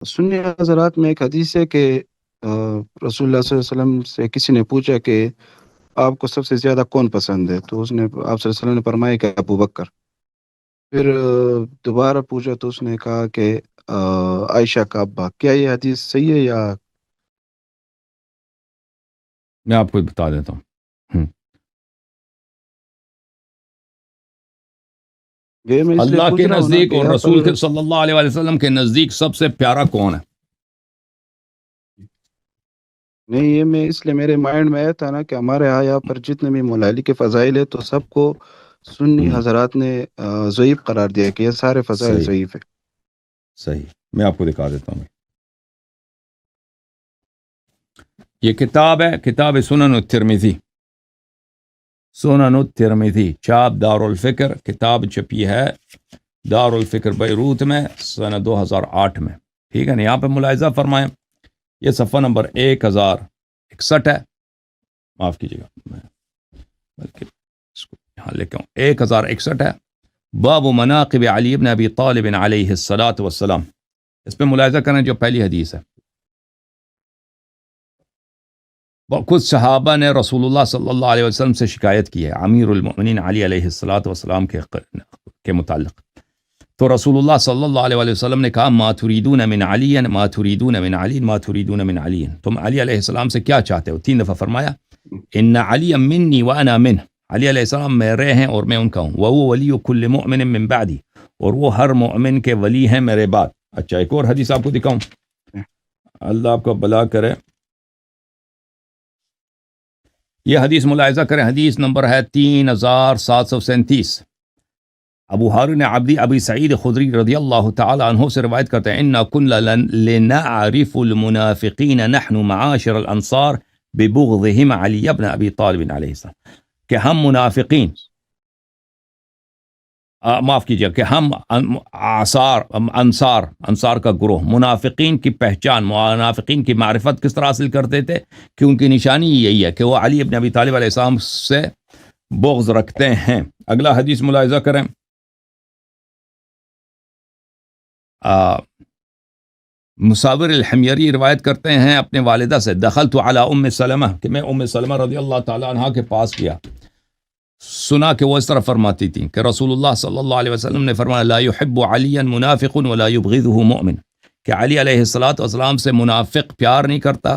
سنی حضرات میں ایک حدیث ہے کہ رسول اللہ صلی اللہ علیہ وسلم سے کسی نے پوچھا کہ آپ کو سب سے زیادہ کون پسند ہے، تو اس نے آپ صلی اللہ علیہ وسلم نے فرمایا کہ ابو بکر۔ پھر دوبارہ پوچھا تو اس نے کہا کہ عائشہ کا ابا۔ کیا یہ حدیث صحیح ہے یا؟ میں آپ کو بتا دیتا ہوں۔ یہ میں اس لیے اللہ پوچھ کے رہا ہوں نا نزدیک کہ اور یہاں رسول پر صلی اللہ علیہ وسلم کے نزدیک سب سے پیارا کون ہے؟ نہیں، یہ میں اس لیے میرے مائنڈ میں آیا تھا نا کہ ہمارے یہاں پر جتنے بھی مولا علی کے فضائل ہے تو سب کو سنی حضرات نے ضعیف قرار دیا کہ یہ سارے فضائل صحیح ضعیف ہے۔ صحیح، میں آپ کو دکھا دیتا ہوں۔ یہ کتاب ہے، کتاب سنن الترمذی، سنن الترمذی، چھاپ دار الفکر، کتاب چھپی ہے دار الفکر بیروت میں سنہ 2008 میں، ٹھیک ہے نا؟ یہاں پہ ملاحظہ فرمائیں، یہ صفحہ نمبر 1061 ہے، معاف کیجیے گا میں بلکہ اس کو یہاں لے کے آؤں، 1061 ہے، باب مناقب علی بن ابی طالب علیہ الصلاۃ والسلام۔ اس پہ ملاحظہ کریں جو پہلی حدیث ہے، کچھ صحابہ نے رسول اللہ صلی اللہ علیہ وسلم سے شکایت کی ہے امیر المؤمنین علی علیہ الصلاۃ والسلام کے متعلق، تو رسول اللہ صلی اللہ علیہ وسلم نے کہا ما تريدون من علی، ما تريدون من علی، ما تريدون من علی، تم علی علیہ السلام سے کیا چاہتے ہو؟ 3 دفعہ فرمایا ان علی منی وانا منہ، علی علیہ السلام میرے ہیں اور میں ان کا ہوں، وهو ولی کل مؤمن من بعدی، اور وہ ہر مؤمن کے ولی ہیں میرے بعد۔ اچھا، ایک اور حدیث آپ کو دکھاؤں، اللہ آپ کو بلا کرے، یہ حدیث ملاحظہ کریں، حدیث نمبر ہے 3737، ابو ہارون عبدی ابی سعید خدری رضی اللہ تعالی عنہ سے روایت کرتے ہیں انا كنا لنعرف المنافقین نحن معاشر الانصار ببغضهم علی بن ابی طالب علیہ السلام، کہ ہم منافقین، معاف کیجیے، کہ ہم انصار کا گروہ منافقین کی پہچان، منافقین کی معرفت کس طرح حاصل کرتے تھے کہ ان کی نشانی یہی ہے کہ وہ علی ابن ابی طالب علیہ السلام سے بغض رکھتے ہیں۔ اگلا حدیث ملاحظہ کریں، مصابر الحمیری روایت کرتے ہیں اپنے والدہ سے دخلت علی ام سلمہ، کہ میں ام سلمہ رضی اللہ تعالی عنہ کے پاس گیا، سنا کہ وہ اس طرح فرماتی تھیں کہ رسول اللہ صلی اللہ علیہ وسلم نے فرمایا لا يحب علی منافق ولا يبغضه مؤمن، کہ علی علیہ الصلوۃ والسلام سے منافق پیار نہیں کرتا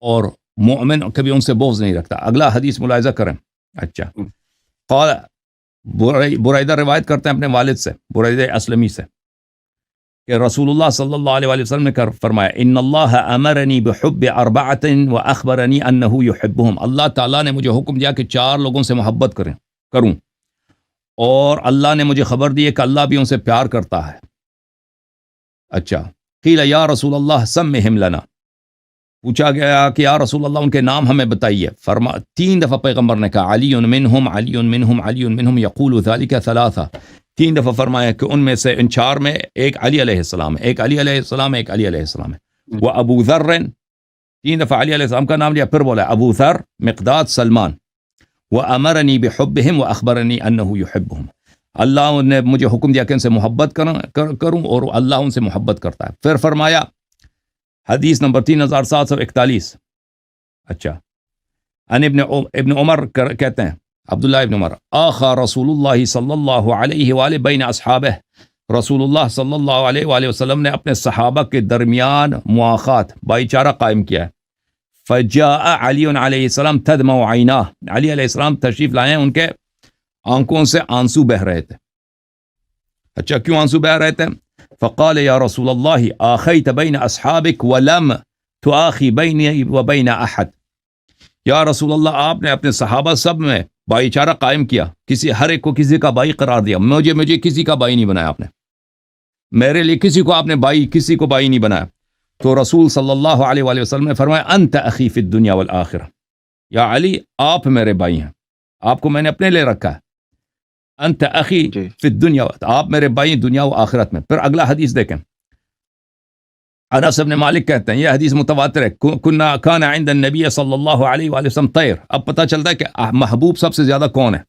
اور مومن کبھی ان سے بغض نہیں رکھتا۔ اگلا حدیث ملاحظہ کریں، اچھا، قال بریدہ روایت کرتے ہیں اپنے والد سے، بریدہ اسلمی سے، کہ رسول اللہ صلی اللہ علیہ وسلم نے فرمایا ان اللہ امرنی بحب اربعۃ واخبرنی انہ یحبهم، اللہ تعالیٰ نے مجھے حکم دیا کہ 4 لوگوں سے محبت کروں، اور اللہ نے مجھے خبر دی ہے کہ اللہ بھی ان سے پیار کرتا ہے۔ اچھا، قیل یا رسول اللہ سمہم لنا، پوچھا گیا کہ یا رسول اللہ ان کے نام ہمیں بتائیے، 3 دفعہ پیغمبر نے کہا علی منہم علی منہم علی منہم یقول ذلک 3، 3 دفعہ فرمایا کہ ان میں سے ان 4 میں ایک علی علیہ السلام ہے، ایک علی علیہ السلام ہے، ایک علی علیہ السلام ہے۔ وہ ابو ذر، 3 دفعہ علی علیہ السلام کا نام لیا، پھر بولا ابو ذر، مقداد، سلمان، وَأَمَرَنِي بِحُبِّهِمْ وَأَخْبَرَنِي أَنَّهُ يُحِبُّهُمْ، اللہ نے مجھے حکم دیا کہ ان سے محبت کروں اور اللہ ان سے محبت کرتا ہے۔ پھر فرمایا حدیث نمبر 3741، اچھا، ان ابن عمر کہتے ہیں، عبداللہ ابن عمر، آخا رسول اللہ صلی اللہ علیہ وآلہ بین اصحابہ، رسول اللہ صلی اللہ علیہ وآلہ وسلم نے اپنے صحابہ کے درمیان مواخات، بھائی چارہ قائم کیا ہے۔ فجاء علی علیہ السلام تدمع عیناہ، علی علیہ السلام تشریف لائے ہیں، ان کے آنکھوں سے آنسو بہ رہے تھے۔ اچھا، کیوں آنسو بہ رہے تھے؟ فقال یا رسول اللہ آخیت بین اصحابک ولم تآخی بینی و بین احد، یا رسول اللہ آپ نے اپنے صحابہ سب میں بھائی چارہ قائم کیا، ہر ایک کو کسی کا بھائی قرار دیا، مجھے کسی کا بھائی نہیں بنایا آپ نے، میرے لیے کسی کو آپ نے کسی کو بھائی نہیں بنایا۔ تو رسول صلی اللہ علیہ وآلہ وسلم نے فرمایا انت اخی فی الدنیا والآخرہ، یا علی آپ میرے بھائی ہیں، آپ کو میں نے اپنے لے رکھا ہے، انت اخی فی الدنیا، آپ میرے بھائی دنیا و آخرت میں۔ پھر اگلا حدیث دیکھیں، انس بن مالک کہتے ہیں، یہ حدیث متواتر ہے، کان عند النبی صلی اللہ علیہ وآلہ وسلم طیر، اب پتہ چلتا ہے کہ محبوب سب سے زیادہ کون ہے،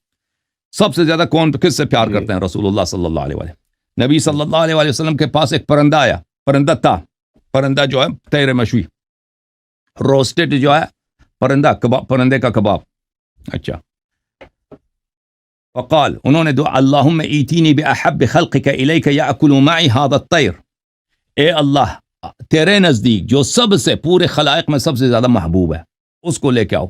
سب سے زیادہ کون کس سے پیار کرتے ہیں رسول اللہ صلی اللہ علیہ وآلہ، نبی صلی اللہ علیہ وآلہ وسلم کے پاس ایک پرندہ آیا، پرندہ تھا، پرندہ جو ہے طیر مشوی، روسٹڈ جو ہے پرندہ، کباب، پرندے کا کباب. اچھا، وقال، انہوں نے دعا، اللہم ایتینی باحب خلقک الیک یاکل معی ھذا الطیر، اے اللہ تیرے نزدیک جو سب سے پورے خلائق میں سب سے زیادہ محبوب ہے اس کو لے کے آؤ،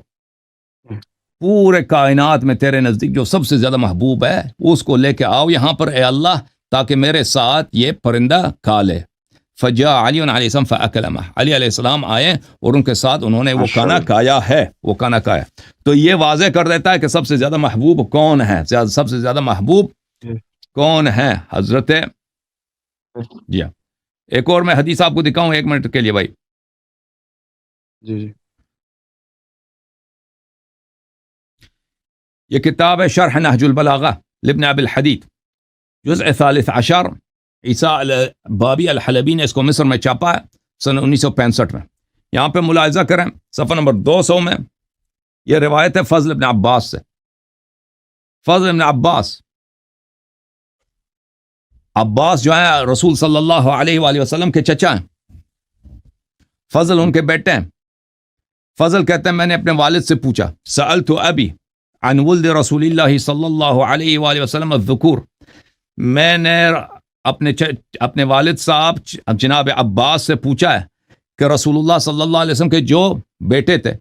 پورے کائنات میں تیرے نزدیک جو سب سے زیادہ محبوب ہے اس کو لے کے آؤ یہاں پر اے اللہ، تاکہ میرے ساتھ یہ پرندہ کھا لے. فجاء علی علیہ السلام فاکل معه، علی علیہ السلام آئے اور ان کے ساتھ انہوں نے وہ کھانا کھایا ہے، وہ کھانا کھایا. تو یہ واضح کر دیتا ہے کہ سب سے زیادہ محبوب کون ہے، سب سے زیادہ محبوب کون ہے؟ حضرت. جی ہاں، ایک اور میں حدیث آپ کو دکھاؤں 1 منٹ کے لیے بھائی. جی جی یہ کتاب ہے شرح نہج البلاغہ لابن ابی الحدید، جزء 13، عیسیٰ بابی الحلبی نے اس کو مصر میں چھاپا ہے سن 1965 میں. یہاں پہ ملاحظہ کریں صفحہ نمبر 200 میں یہ روایت ہے فضل ابن عباس سے. فضل ابن عباس جو ہے رسول صلی اللہ علیہ وآلہ وسلم کے چچا ہیں، فضل ان کے بیٹے ہیں. فضل کہتے ہیں میں نے اپنے والد سے پوچھا، سألت ابی عن ولد رسول اللہ صلی اللہ علیہ وآلہ وسلم الذکور، میں نے اپنے والد صاحب جناب عباس سے پوچھا ہے کہ رسول اللہ صلی اللہ علیہ وسلم کے جو بیٹے تھے،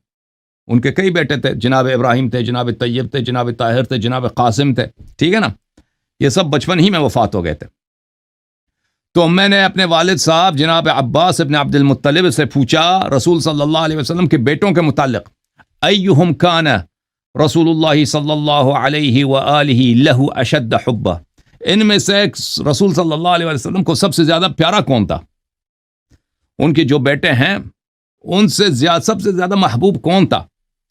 ان کے کئی بیٹے تھے، جناب ابراہیم تھے، جناب طیب تھے، جناب طاہر تھے، جناب قاسم تھے، ٹھیک ہے نا، یہ سب بچپن ہی میں وفات ہو گئے تھے. تو میں نے اپنے والد صاحب جناب عباس ابن عبد المطلب سے پوچھا رسول صلی اللہ علیہ وسلم کے بیٹوں کے متعلق، ایہم کان رسول اللہ صلی اللہ علیہ وآلہ لہ اشد حبہ، ان میں سے رسول صلی اللہ علیہ وسلم کو سب سے زیادہ پیارا کون تھا؟ ان کے جو بیٹے ہیں ان سے سب سے زیادہ محبوب کون تھا؟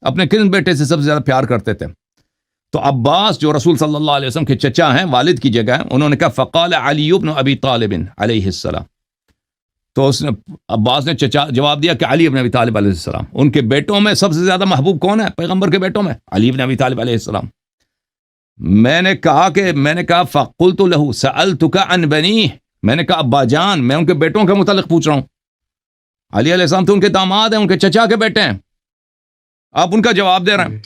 اپنے کن بیٹے سے سب سے زیادہ پیار کرتے تھے؟ تو عباس جو رسول صلی اللہ علیہ وسلم کے چچا ہیں، والد کی جگہ ہیں، انہوں نے کہا فقال علی بن ابی طالب علیہ السلام. تو اس نے عباس نے جواب دیا کہ علی بن ابی طالب علیہ السلام. ان کے بیٹوں میں سب سے زیادہ محبوب کون ہے پیغمبر کے بیٹوں میں؟ علی بن ابی طالب علیہ السلام. میں نے کہا فقلت له سألتك عن بنيه، میں نے کہا ابا جان میں ان کے بیٹوں کے متعلق پوچھ رہا ہوں. علی علیہ السلام تو ان کے داماد ہیں، ان کے چچا کے بیٹے ہیں، آپ ان کا جواب دے رہے ہیں،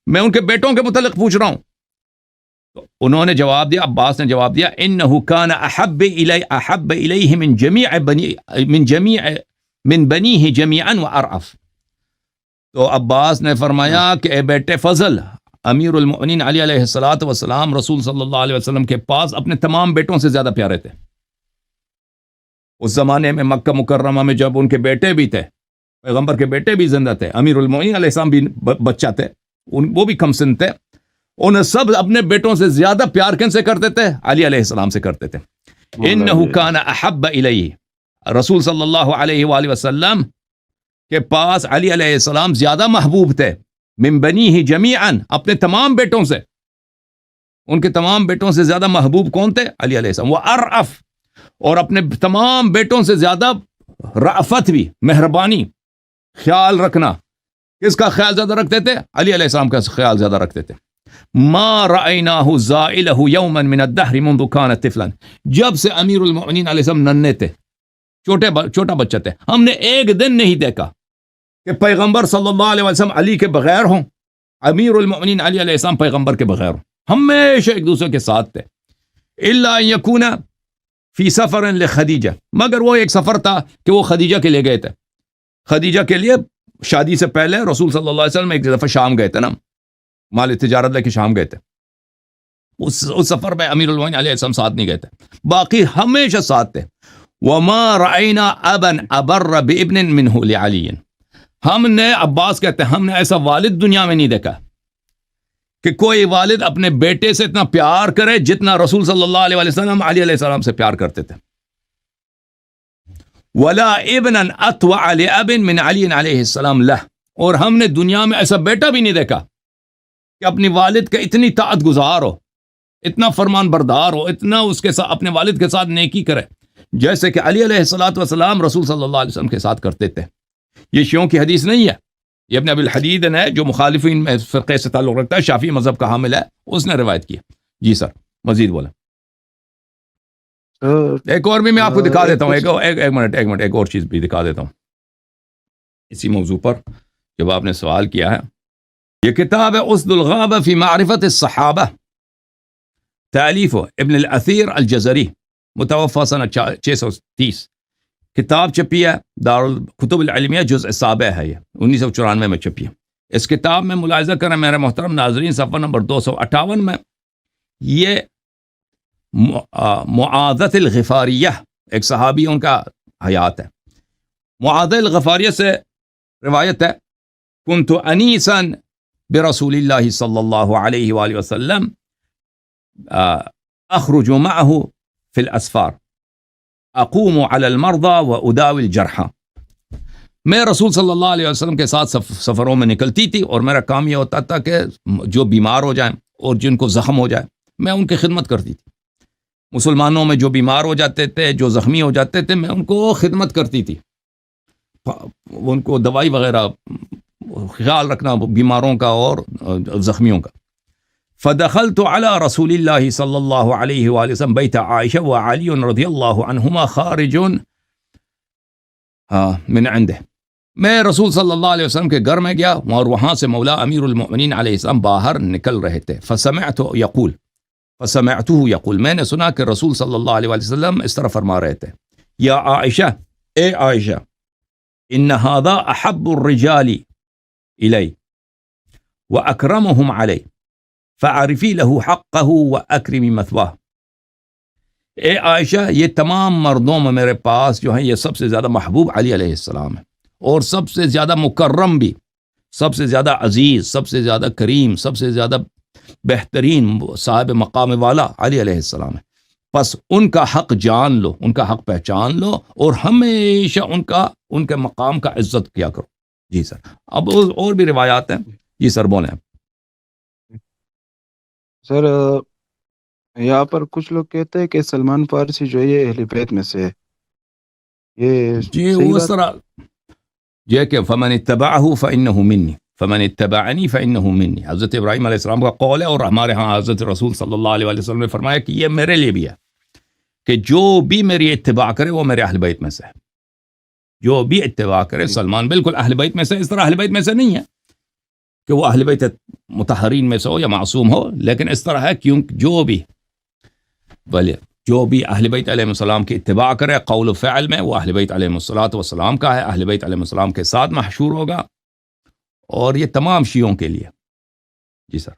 میں ان کے بیٹوں کے متعلق پوچھ رہا ہوں. تو انہوں نے جواب دیا، عباس نے جواب دیا، انه كان احب الیہ من بنیہ جمیعا وارعف. تو عباس نے فرمایا کہ اے بیٹے فضل، امیر المؤمنین علی علیہ الصلوۃ والسلام رسول صلی اللہ علیہ وسلم کے پاس اپنے تمام بیٹوں سے زیادہ پیارے تھے. اس زمانے میں مکہ مکرمہ میں جب ان کے بیٹے بھی تھے، پیغمبر کے بیٹے بھی زندہ تھے، امیر المؤمنین علیہ السلام بھی بچہ تھے، وہ بھی کم سن تھے، انہیں سب اپنے بیٹوں سے زیادہ پیار کن سے کرتے تھے؟ علی علیہ السلام سے کرتے تھے. انہ کان احب الیہ، رسول صلی اللہ علیہ وآلہ وسلم کے پاس علی علیہ السلام زیادہ محبوب تھے، من بنیہ جمیعا، اپنے تمام بیٹوں سے، ان کے تمام بیٹوں سے زیادہ محبوب کون تھے؟ علی علیہ السلام. وارعف، اور اپنے تمام بیٹوں سے زیادہ رأفت بھی، مہربانی، خیال رکھنا، کس کا خیال زیادہ رکھتے تھے؟ علی علیہ السلام کا خیال زیادہ رکھتے تھے. ما رأیناہ زائلہ یوما من الدہر منذ کان طفلا، جب سے امیر المؤمنین علیہ السلام ننھے تھے، چھوٹا بچہ تھے، ہم نے ایک دن نہیں دیکھا کہ پیغمبر صلی اللہ علیہ وسلم علی کے بغیر ہوں، امیر المؤمنین علی علیہ السلام پیغمبر کے بغیر ہوں، ہمیشہ ایک دوسرے کے ساتھ تھے. الا ان یکون فی سفر لخدیجہ، مگر وہ ایک سفر تھا کہ وہ خدیجہ کے لیے گئے تھے. خدیجہ کے لیے شادی سے پہلے رسول صلی اللہ علیہ وسلم ایک دفعہ شام گئے تھے نا، مال تجارت لے کے شام گئے تھے. اس سفر میں امیر المؤمنین علیہ السلام ساتھ نہیں گئے تھے، باقی ہمیشہ ساتھ تھے. وما رأینا ابا ابر بابن منہ لعلی، ہم نے، عباس کہتے ہیں، ہم نے ایسا والد دنیا میں نہیں دیکھا کہ کوئی والد اپنے بیٹے سے اتنا پیار کرے جتنا رسول صلی اللہ علیہ وسلم علی علیہ السلام سے پیار کرتے تھے. ولا ابنا اطوع لاب من علی علیہ السلام لہ، اور ہم نے دنیا میں ایسا بیٹا بھی نہیں دیکھا کہ اپنی والد کا اتنی طاعت گزار ہو، اتنا فرمان بردار ہو، اتنا اس کے ساتھ اپنے والد کے ساتھ نیکی کرے جیسے کہ علی علیہ الصلوۃ والسلام رسول صلی اللہ علیہ وسلم کے ساتھ کرتے تھے. یہ شیعوں کی حدیث نہیں ہے، یہ ابن ابی الحدید ہے جو مخالفین میں فرقے سے تعلق رکھتا ہے، شافعی مذہب کا حامل ہے، اس نے روایت کی. جی سر، مزید بولا. ایک اور بھی میں آپ کو دکھا دیتا ہوں، ایک منٹ ایک اور چیز بھی دکھا دیتا ہوں اسی موضوع پر جب آپ نے سوال کیا ہے. یہ کتاب ہے اسد الغابہ فی معرفت الصحابہ، تالیف ابن الاثیر الجزری، متوفى سنہ 630. کتاب چھپی ہے دارالکتب العلمیہ، جزء سابع ہے، یہ 1994 میں چھپی ہے. اس کتاب میں ملاحظہ کریں میرے محترم ناظرین، صفحہ نمبر 258 میں یہ معاذۃ الغفاریہ، ایک صحابی ان کا حیات ہے. معاذ الغفاریہ سے روایت ہے، کنت انیسا برسول اللہ صلی اللہ علیہ وآلہ وسلم اخرج معه فی الاسفار اقوم علی المرضى واداوی الجرحى. میں رسول صلی اللہ علیہ وسلم کے ساتھ سفروں میں نکلتی تھی، اور میرا کام یہ ہوتا تھا کہ جو بیمار ہو جائیں اور جن کو زخم ہو جائے میں ان کی خدمت کرتی تھی. مسلمانوں میں جو بیمار ہو جاتے تھے، جو زخمی ہو جاتے تھے، میں ان کو خدمت کرتی تھی، ان کو دوائی وغیرہ خیال رکھنا بیماروں کا اور زخمیوں کا. فدخلت على رسول اللہ صلی اللہ علیہ وآلہ وسلم بیت عائشہ وعلی رضی اللہ عنہما خارج من عنده. میں رسول صلی اللہ علیہ وسلم کے گھر میں گیا اور وہاں سے مولا امیر المؤمنین علیہ السلام باہر نکل رہے تھے. فسمعته یقول، میں نے سنا کہ رسول صلی اللہ علیہ وسلم اس طرح فرما رہے تھے، یا عائشہ، اے عائشہ، ان هذا احب الرجال الی واکرمهم علی فعرفی له حقه واکرمی مثواه. اے عائشہ، یہ تمام مردوں میں میرے پاس جو ہیں یہ سب سے زیادہ محبوب علی علیہ السلام ہے، اور سب سے زیادہ مکرم بھی، سب سے زیادہ عزیز، سب سے زیادہ کریم، سب سے زیادہ بہترین صاحب مقام والا علی علیہ السلام ہے. پس ان کا حق جان لو، ان کا حق پہچان لو، اور ہمیشہ ان کے مقام کا عزت کیا کرو. جی سر، اب اور بھی روایات ہیں. جی سر بولیں. سر یہاں پر کچھ لوگ کہتے ہیں کہ سلمان فارسی جو ہے یہ اہل بیت میں سے ہے، یہ جی صحیح وہ بات؟ اس طرح یہ کہ فمن اتبعہ فإنہ منی فمن اتبعنی فإنہ منی، حضرت ابراہیم علیہ السلام کا قول ہے، اور ہمارے ہاں حضرت رسول صلی اللہ علیہ وسلم نے فرمایا کہ یہ میرے لیے بھی ہے کہ جو بھی میری اتباع کرے وہ میرے اہل بیت میں سے ہے. جو بھی اتباع کرے، سلمان بالکل اہل بیت میں سے، اس طرح اہل بیت میں سے نہیں ہے کہ وہ اہل بیت مطہرین میں سے ہو یا معصوم ہو، لیکن اس طرح ہے کیونکہ جو بھی اہل بیت علیہ السلام کی اتباع کرے قول و فعل میں، وہ اہل بیت علیہ السلام کا ہے، اہل بیت علیہ السلام کے ساتھ محشور ہوگا، اور یہ تمام شیعوں کے لیے. جی سر.